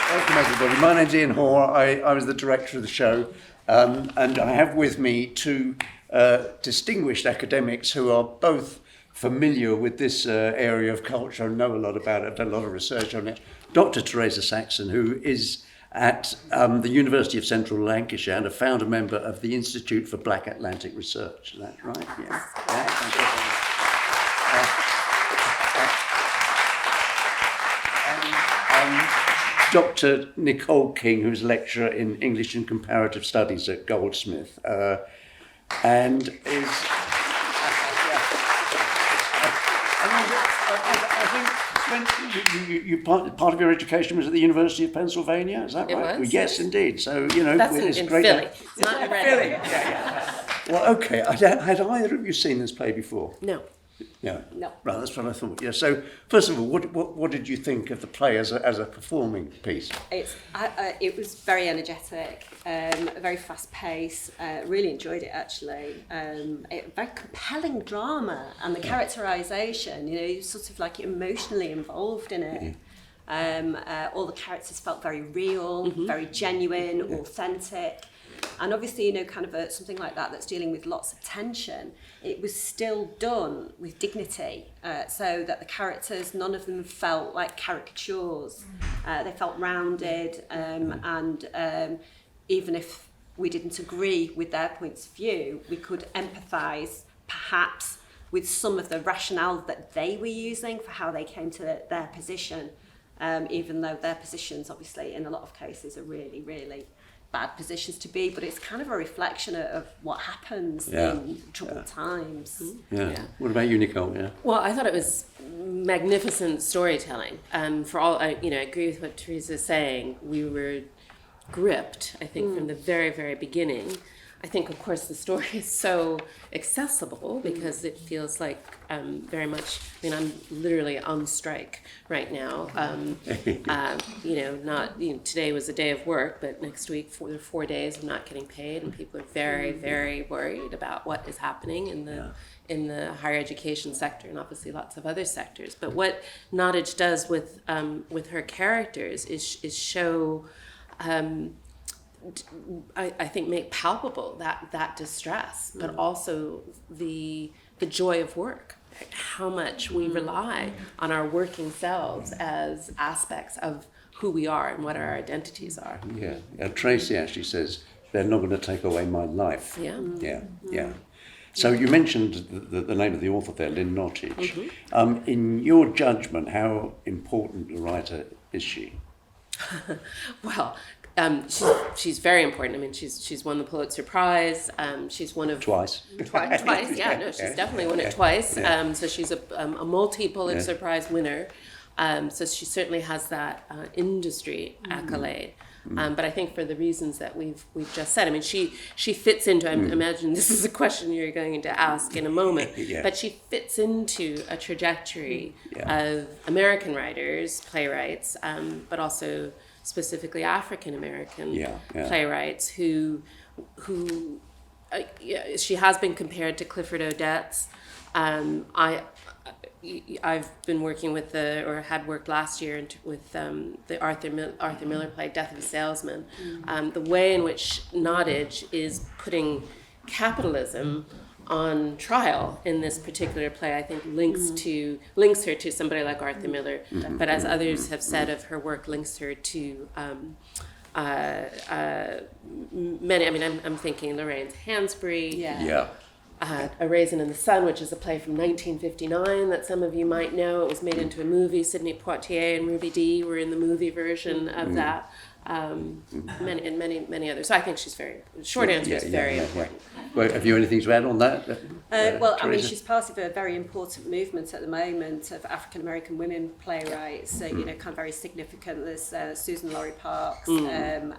Welcome everybody. My name's Ian Hoare. I was the director of the show, and I have with me two distinguished academics who are both familiar with this area of culture and know a lot about it, have done a lot of research on it. Dr Theresa Saxon, who is at the University of Central Lancashire and a founder member of the Institute for Black Atlantic Research. Is that right? Yeah. Thank you. Dr Nicole King, who's a lecturer in English and Comparative Studies at Goldsmith, and is... You part of your education was at the University of Pennsylvania, is that right? It was. Well, yes, indeed. So, you know, that's it's in great. Philly. It's not in Philly. Yeah. Well, okay. Had either of you seen this play before? No. Yeah. No. Right, that's what I thought. Yeah. So, first of all, what did you think of the play as a performing piece? It was very energetic, very fast paced. Really enjoyed it actually. Very compelling drama, and the characterisation. You know, you're sort of like emotionally involved in it. All the characters felt very real, very genuine, authentic. And obviously, you know, kind of something like that that's dealing with lots of tension, it was still done with dignity, so that the characters, none of them felt like caricatures. They felt rounded, and even if we didn't agree with their points of view, we could empathise perhaps with some of the rationale that they were using for how they came to their position, even though their positions obviously in a lot of cases are really, really bad positions to be, but it's kind of a reflection of what happens in troubled times. Yeah. What about you, Nicole? Yeah. Well, I thought it was magnificent storytelling. For all, I agree with what Teresa's saying. We were gripped, I think, from the very, very beginning. I think, of course, the story is so accessible because it feels like very much, I'm literally on strike right now. Today was a day of work, but next week, for the 4 days of not getting paid, and people are very, very worried about what is happening in the higher education sector, and obviously lots of other sectors. But what Nottage does with her characters is show... I think make palpable that distress, but also the joy of work, how much we rely on our working selves as aspects of who we are and what our identities are. Yeah. Tracy actually says, they're not going to take away my life. Yeah. So you mentioned the name of the author there, Lynn Nottage. In your judgment, how important a writer is she? Well, she's very important. She's won the Pulitzer Prize. She's one of twice. Twice. Yeah, no, she's definitely won it twice. Yeah. So she's a multi-Pulitzer Prize winner. So she certainly has that industry accolade. But I think for the reasons that we've just said, she fits into. I imagine this is a question you're going to ask in a moment. But she fits into a trajectory of American writers, playwrights, but also specifically African American playwrights who she has been compared to Clifford Odets. I've been working with had worked last year with the Arthur Miller play Death of a Salesman. The way in which Nottage is putting capitalism on trial in this particular play, I think links her to somebody like Arthur Miller, but as others have said of her work, links her to many. I'm thinking Lorraine's Hansbury. A Raisin in the Sun, which is a play from 1959 that some of you might know. It was made into a movie. Sidney Poitier and Ruby Dee were in the movie version of that. Many others. So I think she's very. Short answer is very important. Well, have you anything to add on that? She's part of a very important movement at the moment of African American women playwrights. Kind of very significant. There's Susan Laurie Parks, Anna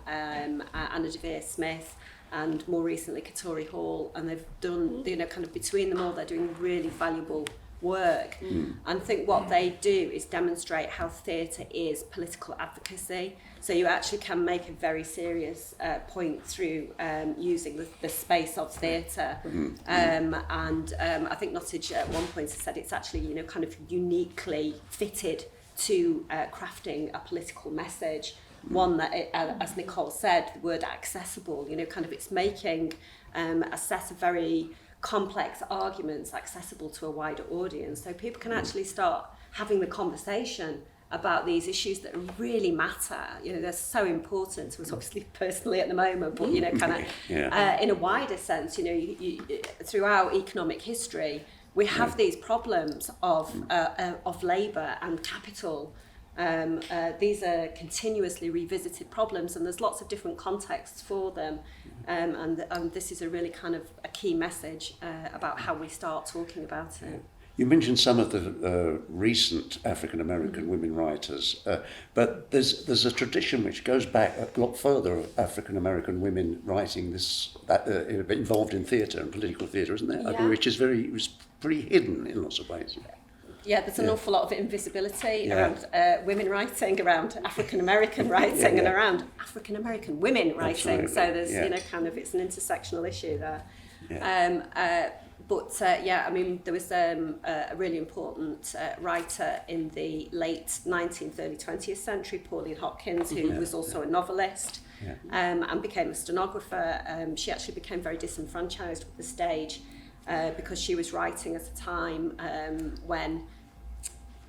Devere Smith, and more recently Katori Hall, and they've done, kind of between them all, they're doing really valuable work. And I think what they do is demonstrate how theatre is political advocacy. So you actually can make a very serious point through using the space of theatre. I think Nottage at one point has said it's actually, kind of uniquely fitted to crafting a political message. One that, as Nicole said, the word accessible, kind of it's making a set of very complex arguments accessible to a wider audience, so people can actually start having the conversation about these issues that really matter. They're so important to us, obviously personally at the moment, but kind of in a wider sense. Throughout economic history, we have these problems of labour and capital. These are continuously revisited problems, and there's lots of different contexts for them. And this is a really kind of a key message about how we start talking about it. You mentioned some of the recent African American women writers, but there's a tradition which goes back a lot further of African American women writing involved in theatre and political theatre, isn't there? Yeah. Which is pretty hidden in lots of ways. Yeah, there's an awful lot of invisibility around women writing, around African American writing, and around African American women writing. Absolutely. So there's kind of it's an intersectional issue there. Yeah. I mean, there was a really important writer in the late 19th, early 20th century, Pauline Hopkins, who was also a novelist and became a stenographer. She actually became very disenfranchised with the stage because she was writing at a time when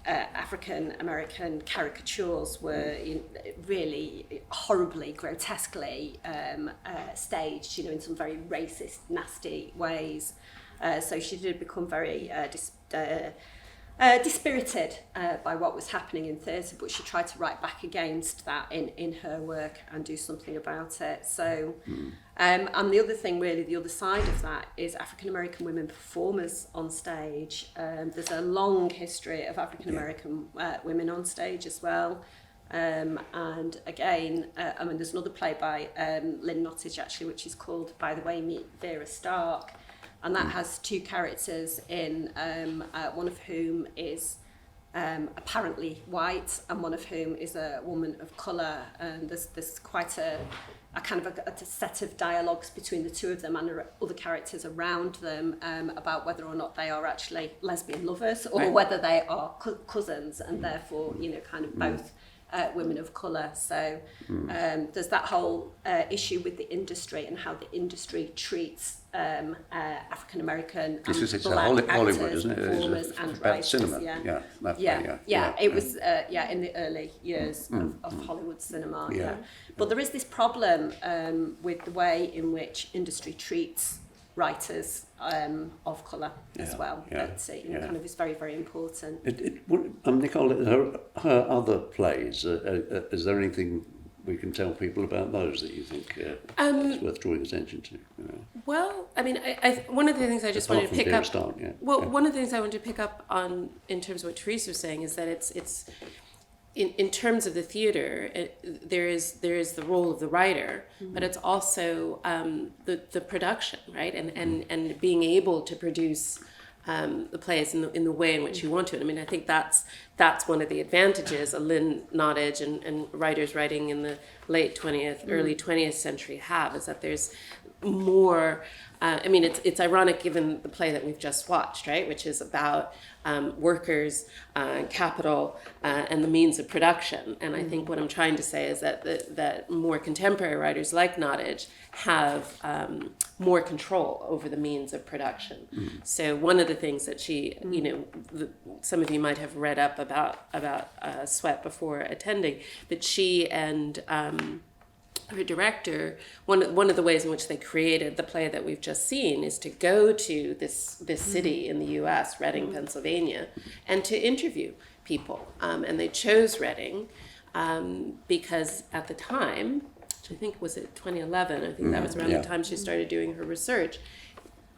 African American caricatures were really horribly, grotesquely staged, in some very racist, nasty ways. So she did become very dispirited by what was happening in theatre, but she tried to write back against that in her work and do something about it. So, and the other thing, really, the other side of that is African American women performers on stage. There's a long history of African American women on stage as well. And again, there's another play by Lynn Nottage, actually, which is called By the Way, Meet Vera Stark. And that has two characters in, one of whom is apparently white, and one of whom is a woman of colour. And there's quite a kind of a set of dialogues between the two of them and other characters around them about whether or not they are actually lesbian lovers, or whether they are cousins, and therefore, kind of both women of colour. So there's that whole issue with the industry and how the industry treats African American and black actors, performers, and writers. Cinema. It was in the early years of Hollywood cinema. But there is this problem with the way in which industry treats writers of colour as well. That kind of is very, very important. Nicole, her other plays, is there anything we can tell people about those that you think is worth drawing attention to? Well, I mean, I one of the things I just wanted to pick up. One of the things I wanted to pick up on in terms of what Theresa was saying is that it's in terms of the theater, there is the role of the writer, but it's also the production, right? And being able to produce the plays in the way in which you want to. I mean, I think that's one of the advantages a Lynn Nottage and writers writing in the late 20th, early 20th century have, is that there's more. I mean, it's ironic given the play that we've just watched, right, which is about workers, capital, and the means of production. And I think what I'm trying to say is that more contemporary writers like Nottage have more control over the means of production. So one of the things that she, some of you might have read up about Sweat before attending, but she and her director, one of the ways in which they created the play that we've just seen is to go to this city in the U.S., Reading, Pennsylvania, and to interview people. And they chose Reading because at the time, which I think was it 2011, I think that was around the time she started doing her research,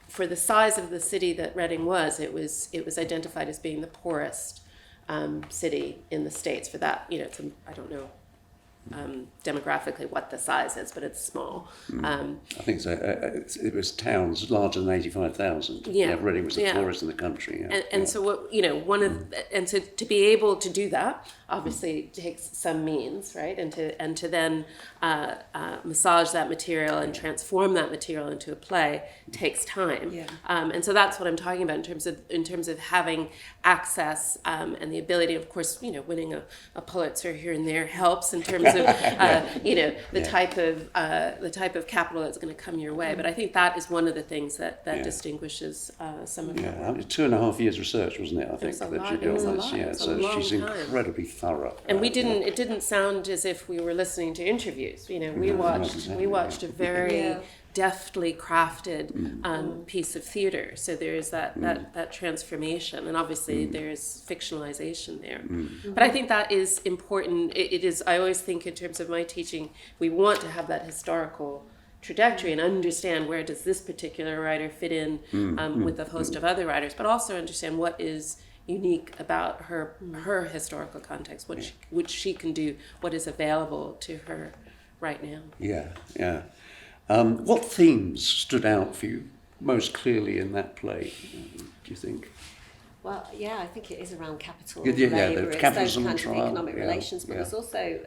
for the size of the city that Reading was, it was identified as being the poorest city in the States. For that, I don't know demographically what the size is, but it's small. I think so. It was towns larger than 85,000. Yeah. Reading was the poorest in the country. Yeah. And so what, you know, and to be able to do that obviously takes some means, right? And to then massage that material and transform that material into a play takes time. Yeah. And so that's what I'm talking about in terms of having access and the ability. Of course, you know, winning a Pulitzer here and there helps in terms of you know, the type of capital that's going to come your way. But I think that is one of the things that distinguishes some of them. I mean, 2.5 years research, wasn't it? I think It was a that lot. she did It was a this. lot. Yeah, It was a so long she's time. incredibly thorough. And it didn't sound as if we were listening to interviews. You know, we watched a very deftly crafted piece of theater. So there is that transformation, and obviously there's fictionalization there. But I think that is important. It is. I always think in terms of my teaching, we want to have that historical trajectory and understand where does this particular writer fit in with a host of other writers, but also understand what is unique about her historical context, which she can do, what is available to her right now. Yeah. What themes stood out for you most clearly in that play, do you think? Well, yeah, I think it is around capital, Yeah, labour, the it's capitalism those kinds trial, of economic relations, but yeah.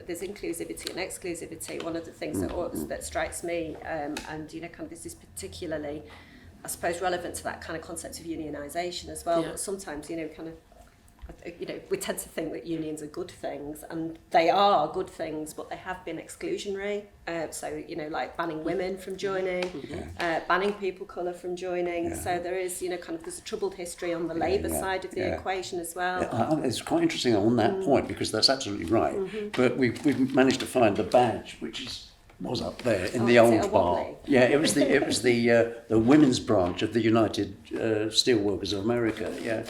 there's inclusivity and exclusivity. One of the things that strikes me, and you know, kind of this is particularly, I suppose, relevant to that kind of concept of unionisation as well. But sometimes, you know, kind of, you know, we tend to think that unions are good things, and they are good things, but they have been exclusionary. So, you know, like banning women from joining, banning people colour from joining. Yeah. So there is, you know, kind of there's a troubled history on the labour side of the equation as well. It's quite interesting on that point, because that's absolutely right. But we've managed to find the badge, which was up there in the old bar. Yeah, it was the women's branch of the United Steelworkers of America. Yeah,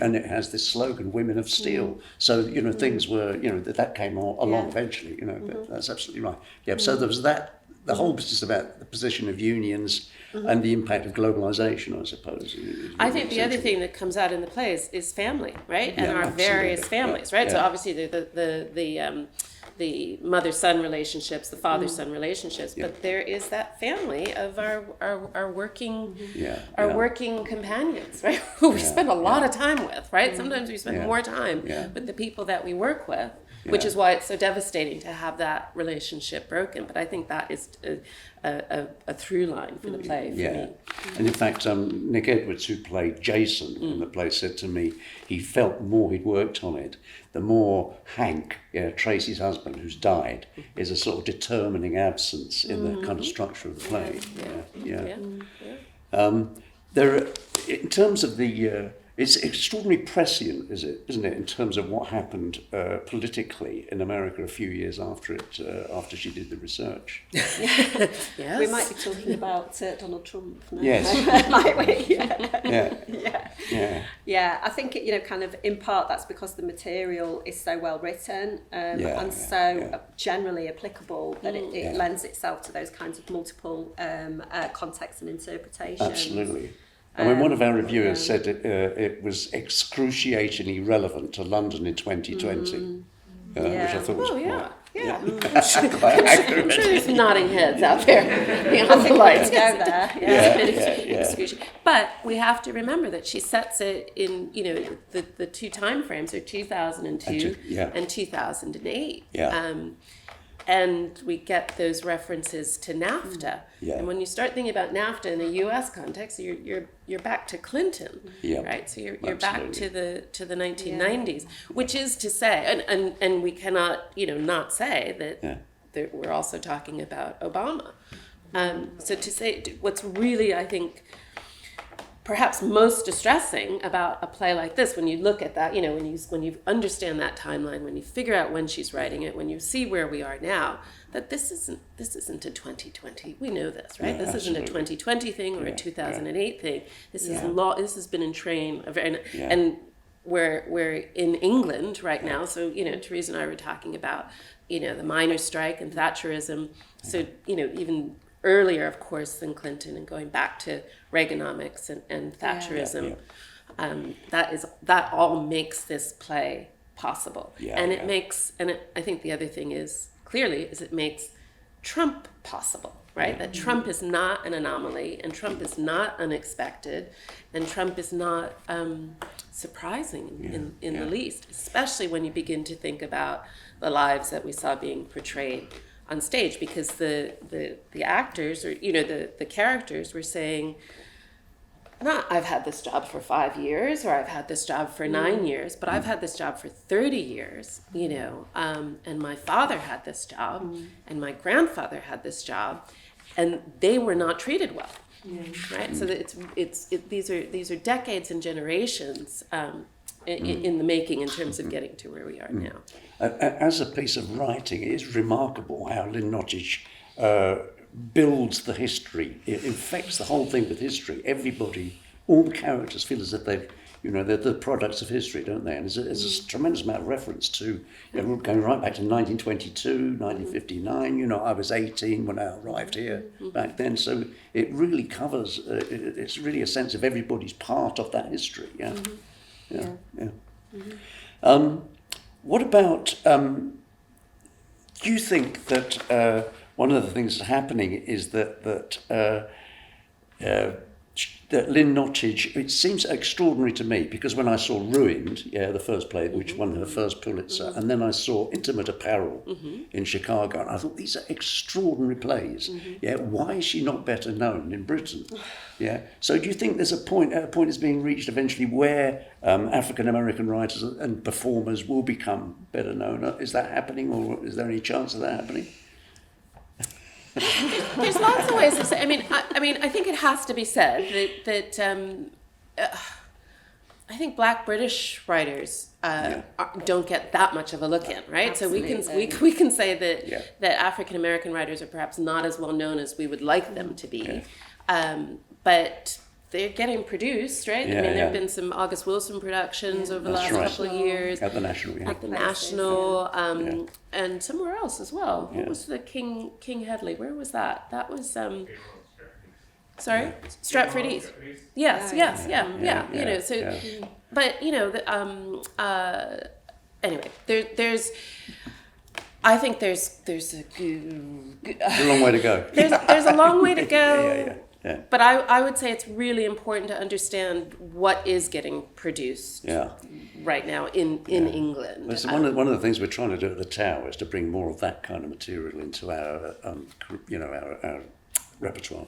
and it has this slogan, "Women of Steel." So you know, things were, you know, that came along eventually. You know, but that's absolutely right. Yeah. So there was that. The whole business about the position of unions and the impact of globalization, I suppose. I think the other thing that comes out in the play is family, right? And our various families, right? So obviously the mother-son relationships, the father-son relationships, but there is that family of our working working companions, right? Who we spend a lot of time with, right? Sometimes we spend more time with the people that we work with, which is why it's so devastating to have that relationship broken. But I think that is a through line for the play for me. And in fact, Nick Edwards, who played Jason in the play, said to me he felt the more he'd worked on it, the more Hank, Tracy's husband, who's died, is a sort of determining absence in the kind of structure of the play. There, in terms of the, it's extraordinarily prescient, isn't it, in terms of what happened politically in America a few years after after she did the research. Yes. We might be talking about Donald Trump now. Yes. Might we? Yeah. I think, you know, kind of in part that's because the material is so well written and so generally applicable that it lends itself to those kinds of multiple contexts and interpretations. Absolutely. I mean, one of our reviewers said it was excruciatingly relevant to London in 2020, which I thought was quite accurate. I'm sure there's nodding heads out there beyond the lights. Go there. But we have to remember that she sets it in, you know, the two time frames are 2002 and 2008. And we get those references to NAFTA. And when you start thinking about NAFTA in the U.S. context, you're back to Clinton, right? So you're back to the 1990s, which is to say, and we cannot, you know, not say that we're also talking about Obama. So to say what's really, I think, perhaps most distressing about a play like this, when you look at that, you know, when you understand that timeline, when you figure out when she's writing it, when you see where we are now, that this isn't a 2020. We know this, right? This isn't a 2020 thing or a 2008 thing. This is This has been in train, and we're in England right now. So, you know, Theresa and I were talking about, you know, the miners' strike and Thatcherism. So, you know, even earlier, of course, than Clinton, and going back to Reaganomics and Thatcherism, that all makes this play possible. I think the other thing is clearly is it makes Trump possible, right? That Trump is not an anomaly, and Trump is not unexpected, and Trump is not surprising in the least, especially when you begin to think about the lives that we saw being portrayed on stage, because the actors, or the characters were saying, not I've had this job for 5 years, or I've had this job for 9 years, but I've had this job for 30 years, and my father had this job, and my grandfather had this job, and they were not treated well, right? So that these are decades and generations in the making in terms of getting to where we are now. As a piece of writing, it is remarkable how Lynn Nottage builds the history. It infects the whole thing with history. Everybody, all the characters feel as if they're the products of history, don't they? And there's a tremendous amount of reference to, going right back to 1922, 1959. I was 18 when I arrived here back then. So it really covers, it's really a sense of everybody's part of that history. What about, do you think that one of the things that's happening is that Lynn Nottage, it seems extraordinary to me, because when I saw Ruined, the first play, which won her first Pulitzer, and then I saw Intimate Apparel in Chicago, and I thought, these are extraordinary plays. Why is she not better known in Britain? So do you think there's a point is being reached eventually where African American writers and performers will become better known? Is that happening, or is there any chance of that happening? There's lots of ways to say. I mean, I think it has to be said that I think Black British writers don't get that much of a look in, right? Absolutely. So we can say that African American writers are perhaps not as well known as we would like them to be, but they're getting produced, right? I mean, there have been some August Wilson productions over the last couple of years. At the National, At the National, and somewhere else as well. What was the King Headley? Where was that? That was, sorry? Stratford East. Yes. But, anyway, there's, I think there's a long way to go. There's a long way to go. Yeah. But I would say it's really important to understand what is getting produced right now in England. Well, so one of the things we're trying to do at the Tower is to bring more of that kind of material into our our repertoire.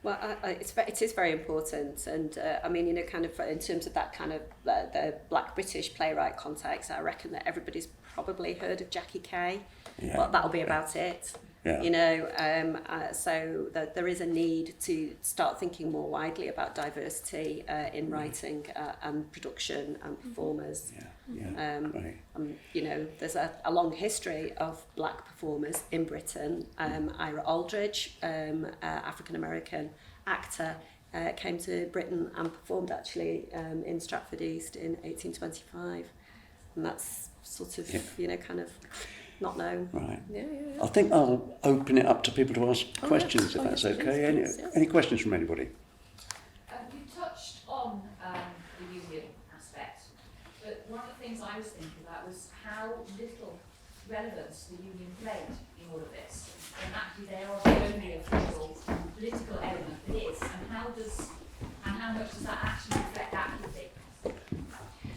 Well, it is very important, and I mean, kind of in terms of that kind of the Black British playwright context, I reckon that everybody's probably heard of Jackie Kay, but that'll be about it. So that there is a need to start thinking more widely about diversity in writing and production and performers. There's a long history of Black performers in Britain. Ira Aldridge, African American actor, came to Britain and performed actually in Stratford East in 1825, and that's sort of kind of not known. Right. I think I'll open it up to people to ask questions, if that's okay. Any questions from anybody? You touched on the union aspect, but one of the things I was thinking about was how little relevance the union played in all of this. And actually they are the only official political element that is. And how much does that actually reflect actively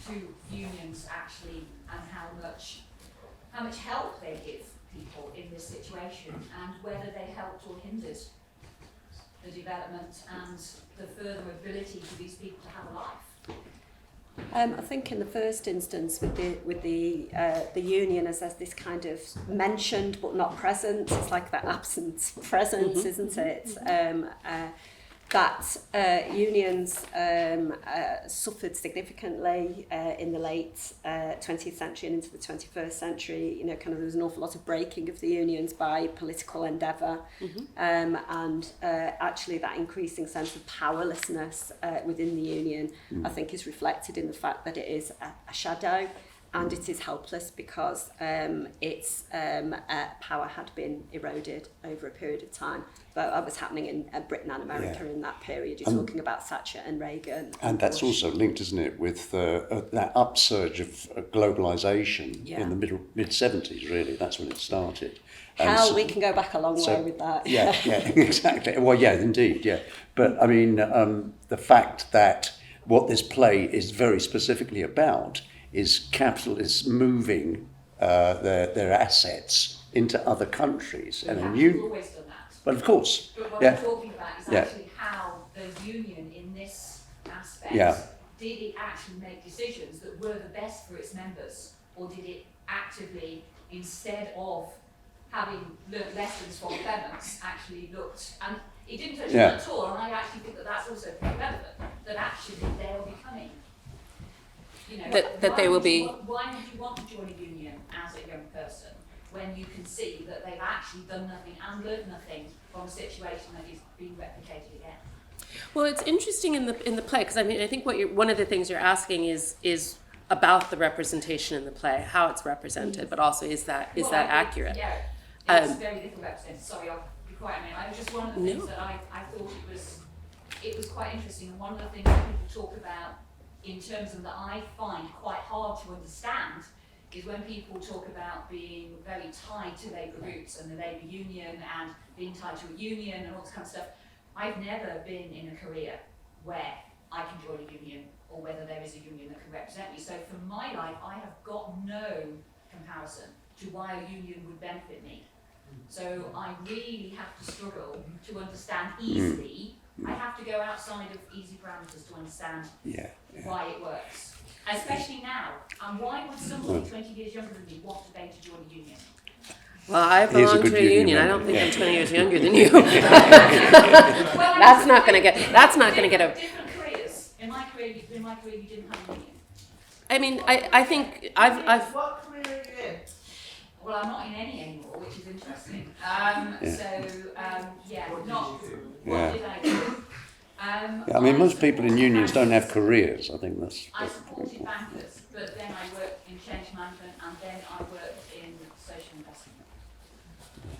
to unions actually, and how much help they give people in this situation, and whether they helped or hindered the development and the further ability for these people to have a life. I think in the first instance with the union as this kind of mentioned but not present, it's like that absent presence, isn't it? That unions suffered significantly in the late 20th century and into the 21st century. There was an awful lot of breaking of the unions by political endeavour, and actually that increasing sense of powerlessness within the union, I think, is reflected in the fact that it is a shadow and it is helpless because its power had been eroded over a period of time. But that was happening in Britain and America in that period. You're talking about Thatcher and Reagan. And that's Bush. also linked, isn't it, with that upsurge of globalisation in the mid-70s, really. That's when it started. We can go back a long way with that. Yeah, exactly. Well, yeah, indeed, yeah. But, I mean, the fact that what this play is very specifically about is capitalists moving their assets into other countries. We've always done that. Well, of course. But what I'm talking about is actually how the union in this aspect, did it actually make decisions that were the best for its members, or did it actively, instead of having learnt lessons from Clements, actually looked, and it didn't touch on that at all, and I actually think that that's also pretty relevant, that actually they are becoming, you know, that they will be. Why would you want to join a union as a young person when you can see that they've actually done nothing and learned nothing from a situation that is being replicated again? Well, it's interesting in the play, because I mean, I think one of the things you're asking is about the representation in the play, how it's represented, but also is that accurate? Yeah, it's very little represented. Sorry, I'll be quiet a minute. I was just one of the things that I thought it was quite interesting, and one of the things that people talk about in terms of that I find quite hard to understand is when people talk about being very tied to labour roots and the labour union and being tied to a union and all this kind of stuff. I've never been in a career where I can join a union or whether there is a union that can represent me. So for my life, I have got no comparison to why a union would benefit me. So I really have to struggle to understand easily. I have to go outside of easy parameters to understand why it works. Especially now. And why would somebody 20 years younger than me want to join a union? Well, I belong to a union. I don't think I'm 20 years younger than you. Well, That's not going to get a. Different careers. In my career, you didn't have a union. I mean, I think I've. What career are you in? Well, I'm not in any anymore, which is interesting. What did I do? I mean, most people in unions don't have careers. I think that's. I supported bankers, but then I worked in change management, and then I worked in social investment.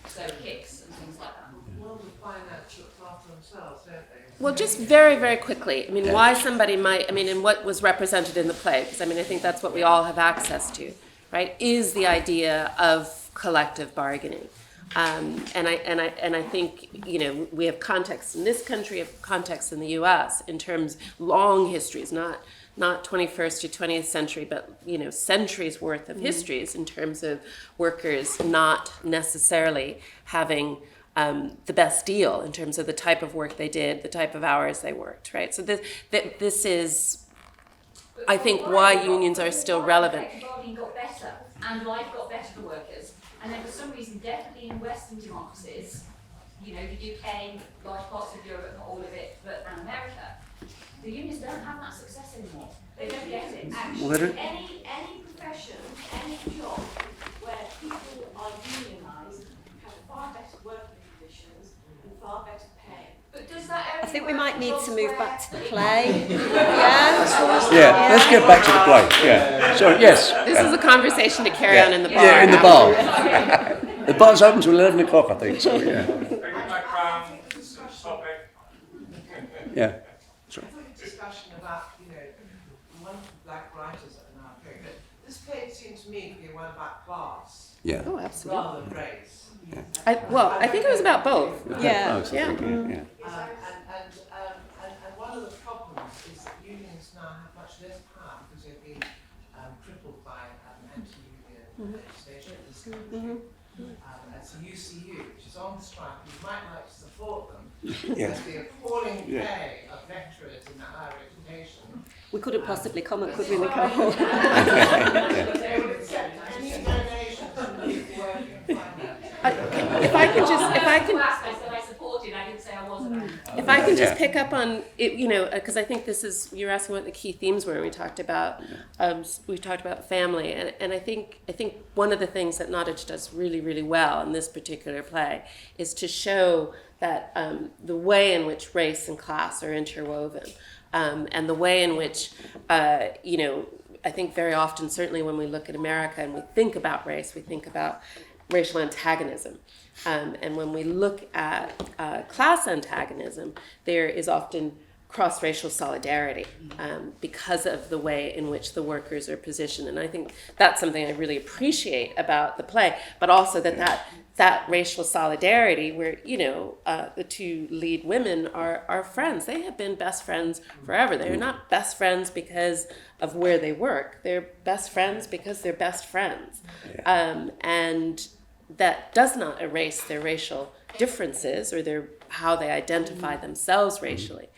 So kicks and things like that. Well, the finance looks after themselves, don't they? Well, just very, very quickly. I mean, why somebody might. I mean, and what was represented in the play? Because I mean, I think that's what we all have access to, right? Is the idea of collective bargaining. And I think, you know, we have context in this country, have context in the U.S. in terms long histories, not 21st to 20th century, but you know, centuries worth of histories in terms of workers not necessarily having the best deal in terms of the type of work they did, the type of hours they worked, right? So this is, I think, why unions are still relevant. Bargaining got better, and life got better for workers. And then for some reason, definitely in Western democracies, you know, the UK, large parts of Europe, not all of it, and America, the unions don't have that success anymore. They don't get it. Actually, any profession, any job where people are unionised have far better working conditions and far better pay. But does that? I think we might need to move back to the play. Let's get back to the play. Yeah. So yes. This is a conversation to carry on in the bar. Yeah, in the bar. The bar's open till 11 o'clock, I think. So yeah. Yeah. Sorry. Discussion about, you know, wonderful black writers in our period. This play seemed to me to be one about class. Yeah. Oh, absolutely. Rather than race. I think it was about both. Yeah. And one of the problems is that unions now have much less power because they've been crippled by anti-union legislation in this country. It's the UCU, which is on strike, and you might like to support them. As the appalling pay of lecturers in the higher education. We couldn't possibly comment, could we, Nicole? They would accept any donations from people working in finance. If I can aspects that I supported, I didn't say I wasn't. If I can just pick up on it, you know, because I think this is, you're asking what the key themes were. We talked about family, and I think one of the things that Nottage does really, really well in this particular play is to show that the way in which race and class are interwoven, and the way in which I think very often, certainly when we look at America and we think about race, we think about racial antagonism. And when we look at class antagonism, there is often cross-racial solidarity because of the way in which the workers are positioned. And I think that's something I really appreciate about the play, but also that racial solidarity where, the two lead women are friends. They have been best friends forever. They're not best friends because of where they work. They're best friends because they're best friends. And that does not erase their racial differences or how they identify themselves racially.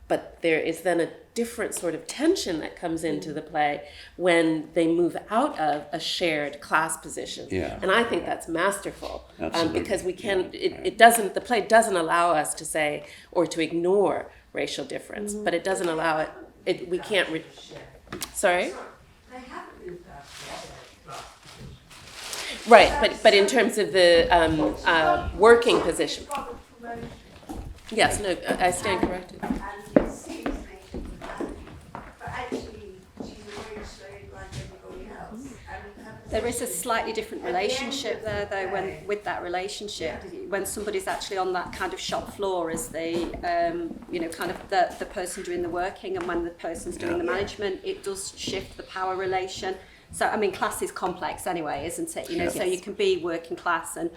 But there is then a different sort of tension that comes into the play when they move out of a shared class position. Yeah. And I think that's masterful because the play doesn't allow us to say or to ignore racial difference, but it doesn't allow it. We can't. Sorry. They haven't moved out of the class. Right, but in terms of the working position. Yes, no, I stand corrected. And it seems native to that, but actually she's a very straight like everybody else. There is a slightly different relationship there, though, with that relationship, when somebody's actually on that kind of shop floor as the, kind of the person doing the working, and when the person's doing the management, it does shift the power relation. So, I mean, class is complex anyway, isn't it? So you can be working class and,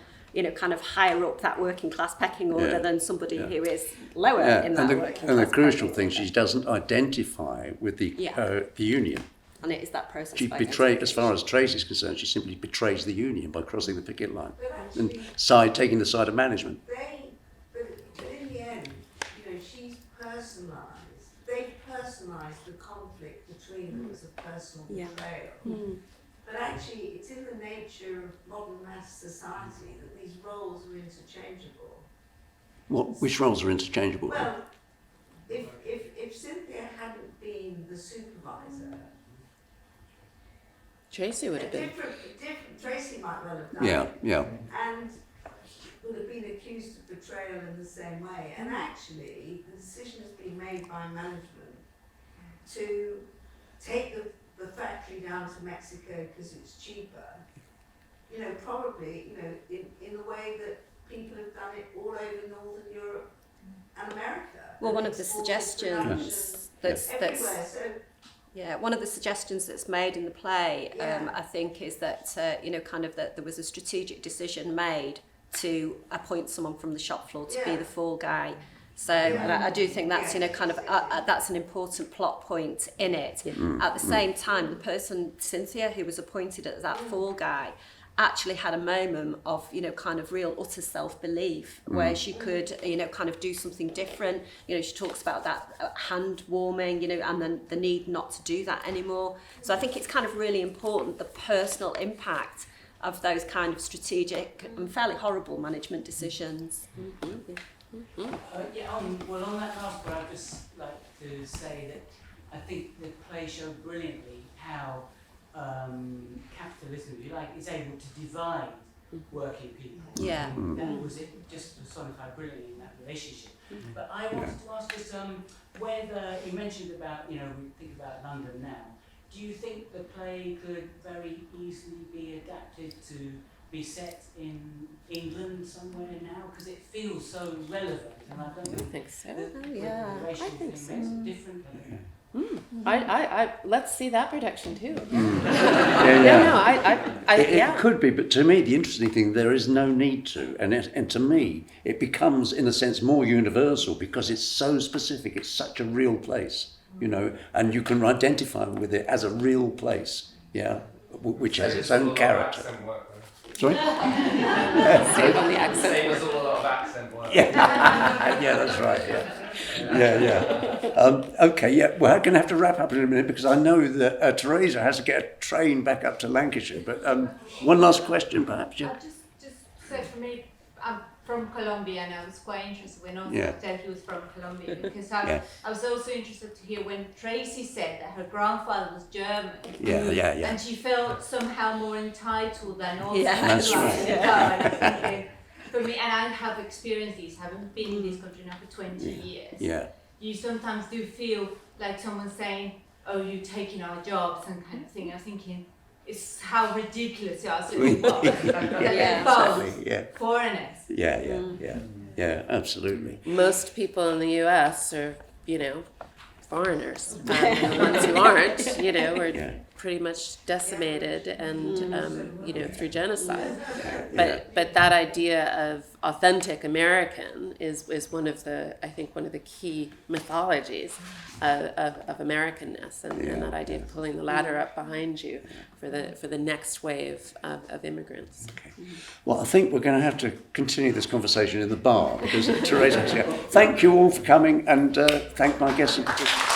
kind of higher up that working class pecking order than somebody who is lower in that working class. And the crucial thing, she doesn't identify with the union. And it is that process. She betrays, as far as Tracy's concerned, she simply betrays the union by crossing the picket line and taking the side of management. But in the end, she's personalised. They've personalised the conflict between them as a personal betrayal. But actually, it's in the nature of modern mass society that these roles are interchangeable. Which roles are interchangeable? Well, if Cynthia hadn't been the supervisor, Tracy would have been. Tracy might well have done it. Yeah. And would have been accused of betrayal in the same way. And actually, the decision has been made by management to take the factory down to Mexico because it's cheaper. Probably, in the way that people have done it all over Northern Europe and America. Well, one of the suggestions that's everywhere. So, one of the suggestions that's made in the play, I think, is that that there was a strategic decision made to appoint someone from the shop floor to be the fall guy. So and I do think that's that's an important plot point in it. At the same time, the person Cynthia, who was appointed as that fall guy, actually had a moment of real utter self-belief where she could kind of do something different. She talks about that hand warming, and then the need not to do that anymore. So I think it's kind of really important, the personal impact of those kind of strategic and fairly horrible management decisions. On that last point, I'd just like to say that I think the play showed brilliantly how capitalism, if you like, is able to divide working people. Yeah. And was it just personified brilliantly in that relationship. But I wanted to ask us whether, you mentioned about, we think about London now, do you think the play could very easily be adapted to be set in England somewhere now? Because it feels so relevant, and I don't think so. I think so. Makes it different. I let's see that production too. It could be, but to me, the interesting thing, there is no need to, and to me, it becomes, in a sense, more universal because it's so specific. It's such a real place, and you can identify with it as a real place, which has its own character. Sorry? Save on the accent. Save us all a lot of accent work. That's right. Okay, we're going to have to wrap up in a minute because I know that Theresa has to get a train back up to Lancashire. But one last question, perhaps. Yeah. Just so for me, I'm from Colombia, and I was quite interested when also tell he was from Colombia because I was also interested to hear when Tracy said that her grandfather was German. And she felt somehow more entitled than also. That's right. And I'm thinking, for me, and I have experienced this, having been in this country now for 20 years. Yeah. You sometimes do feel like someone saying, oh, you're taking our jobs and kind of thing. I'm thinking, it's how ridiculous you are. So they're both foreigners. Yeah, absolutely. Most people in the U.S. are, foreigners. And the ones who aren't, are pretty much decimated and, through genocide. But that idea of authentic American is one of the key mythologies of Americanness, and that idea of pulling the ladder up behind you for the next wave of immigrants. Okay. Well, I think we're going to have to continue this conversation in the bar because Theresa's here. Thank you all for coming, and thank my guests in particular.